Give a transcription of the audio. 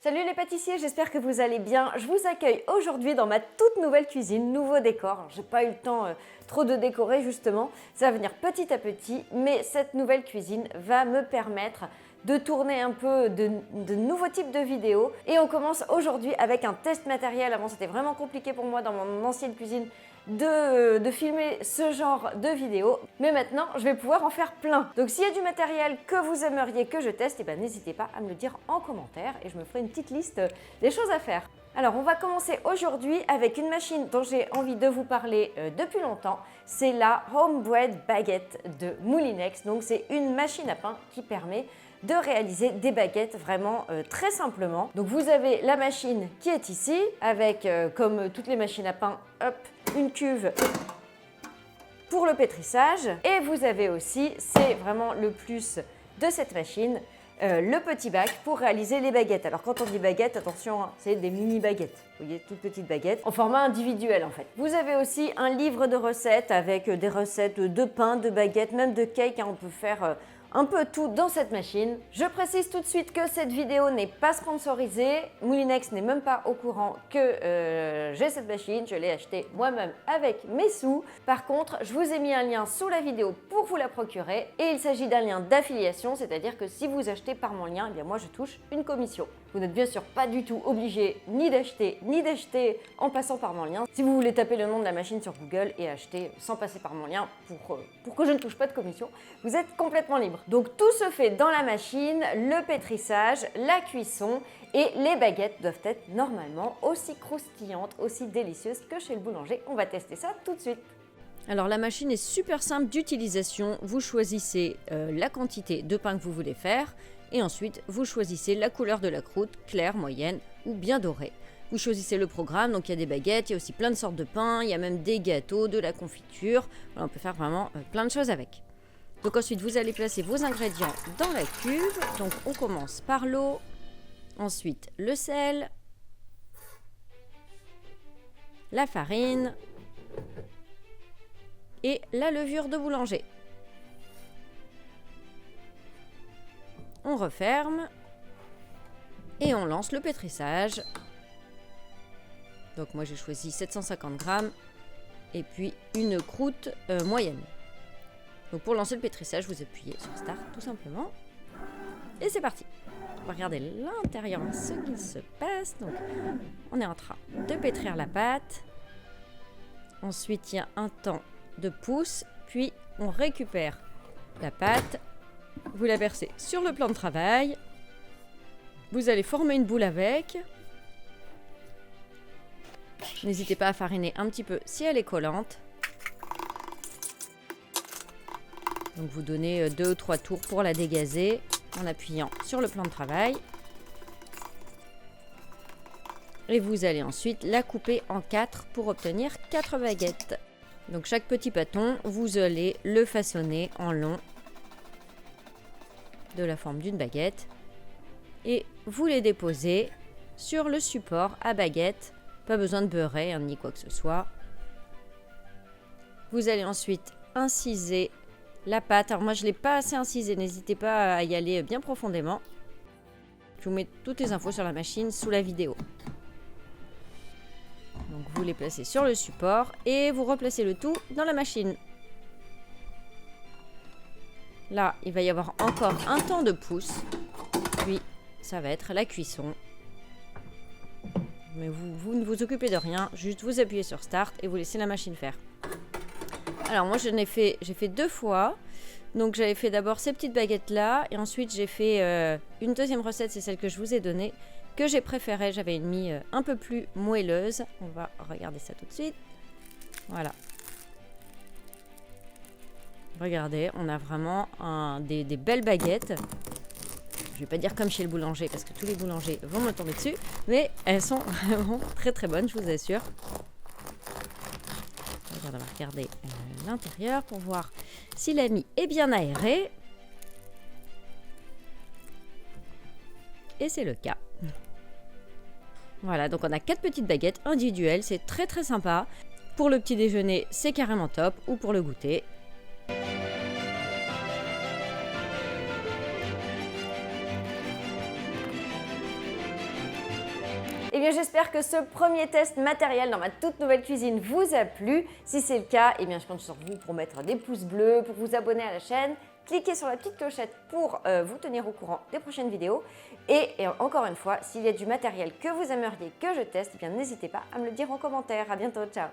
Salut les pâtissiers, j'espère que vous allez bien. Je vous accueille aujourd'hui dans ma toute nouvelle cuisine, nouveau décor. J'ai pas eu le temps trop de décorer justement, ça va venir petit à petit, mais cette nouvelle cuisine va me permettre de tourner un peu de nouveaux types de vidéos. Et on commence aujourd'hui avec un test matériel. Avant c'était vraiment compliqué pour moi dans mon ancienne cuisine de filmer ce genre de vidéos, mais maintenant je vais pouvoir en faire plein. Donc s'il y a du matériel que vous aimeriez que je teste, et ben n'hésitez pas à me le dire en commentaire et je me ferai une petite liste des choses à faire. Alors on va commencer aujourd'hui avec une machine dont j'ai envie de vous parler depuis longtemps, c'est la Homebread Baguette de Moulinex. Donc c'est une machine à pain qui permet de réaliser des baguettes vraiment très simplement. Donc vous avez la machine qui est ici avec, comme toutes les machines à pain, hop, une cuve pour le pétrissage. Et vous avez aussi, c'est vraiment le plus de cette machine, le petit bac pour réaliser les baguettes. Alors quand on dit baguette, attention, hein, c'est des mini baguettes. Vous voyez, toutes petites baguettes en format individuel en fait. Vous avez aussi un livre de recettes avec des recettes de pain, de baguettes, même de cake. Hein, on peut faire un peu tout dans cette machine. Je précise tout de suite que cette vidéo n'est pas sponsorisée. Moulinex n'est même pas au courant que j'ai cette machine. Je l'ai achetée moi-même avec mes sous. Par contre, je vous ai mis un lien sous la vidéo pour vous la procurer. Et il s'agit d'un lien d'affiliation, c'est-à-dire que si vous achetez par mon lien, eh bien moi je touche une commission. Vous n'êtes bien sûr pas du tout obligé ni d'acheter en passant par mon lien. Si vous voulez taper le nom de la machine sur Google et acheter sans passer par mon lien pour que je ne touche pas de commission, vous êtes complètement libre. Donc tout se fait dans la machine, le pétrissage, la cuisson et les baguettes doivent être normalement aussi croustillantes, aussi délicieuses que chez le boulanger. On va tester ça tout de suite. Alors la machine est super simple d'utilisation. Vous choisissez la quantité de pain que vous voulez faire et ensuite vous choisissez la couleur de la croûte, claire, moyenne ou bien dorée. Vous choisissez le programme, donc il y a des baguettes, il y a aussi plein de sortes de pain, il y a même des gâteaux, de la confiture. Voilà, on peut faire vraiment plein de choses avec. Donc ensuite vous allez placer vos ingrédients dans la cuve. Donc on commence par l'eau, ensuite le sel, la farine et la levure de boulanger. On referme et on lance le pétrissage. Donc moi j'ai choisi 750 grammes et puis une croûte moyenne. Donc pour lancer le pétrissage, vous appuyez sur Start tout simplement et c'est parti. On va regarder l'intérieur ce qu'il se passe. Donc on est en train de pétrir la pâte. Ensuite il y a un temps de pouce, puis on récupère la pâte. Vous la versez sur le plan de travail. Vous allez former une boule avec. N'hésitez pas à fariner un petit peu si elle est collante. Donc vous donnez 2 ou 3 tours pour la dégazer en appuyant sur le plan de travail. Et vous allez ensuite la couper en 4 pour obtenir 4 baguettes. Donc chaque petit bâton, vous allez le façonner en long de la forme d'une baguette et vous les déposez sur le support à baguette. Pas besoin de beurrer ni quoi que ce soit. Vous allez ensuite inciser la pâte. Alors moi je ne l'ai pas assez incisée, n'hésitez pas à y aller bien profondément. Je vous mets toutes les infos sur la machine sous la vidéo. Donc vous les placez sur le support et vous replacez le tout dans la machine. Là, il va y avoir encore un temps de pouce. Puis, ça va être la cuisson. Mais vous ne vous occupez de rien. Juste vous appuyez sur Start et vous laissez la machine faire. Alors moi, j'ai fait 2 fois. Donc j'avais fait d'abord ces petites baguettes-là. Et ensuite, j'ai fait une deuxième recette. C'est celle que je vous ai donnée. Que j'ai préférée. J'avais une mie un peu plus moelleuse. On va regarder ça tout de suite. Voilà. Regardez, on a vraiment des belles baguettes. Je vais pas dire comme chez le boulanger parce que tous les boulangers vont me tomber dessus, mais elles sont vraiment très très bonnes, je vous assure. On va regarder l'intérieur pour voir si la mie est bien aérée. Et c'est le cas. Voilà, donc on a 4 petites baguettes individuelles, c'est très très sympa. Pour le petit déjeuner, c'est carrément top, ou pour le goûter. Eh bien j'espère que ce premier test matériel dans ma toute nouvelle cuisine vous a plu. Si c'est le cas, eh bien je compte sur vous pour mettre des pouces bleus, pour vous abonner à la chaîne. Cliquez sur la petite clochette pour vous tenir au courant des prochaines vidéos. Et encore une fois, s'il y a du matériel que vous aimeriez que je teste, eh bien n'hésitez pas à me le dire en commentaire. À bientôt, ciao!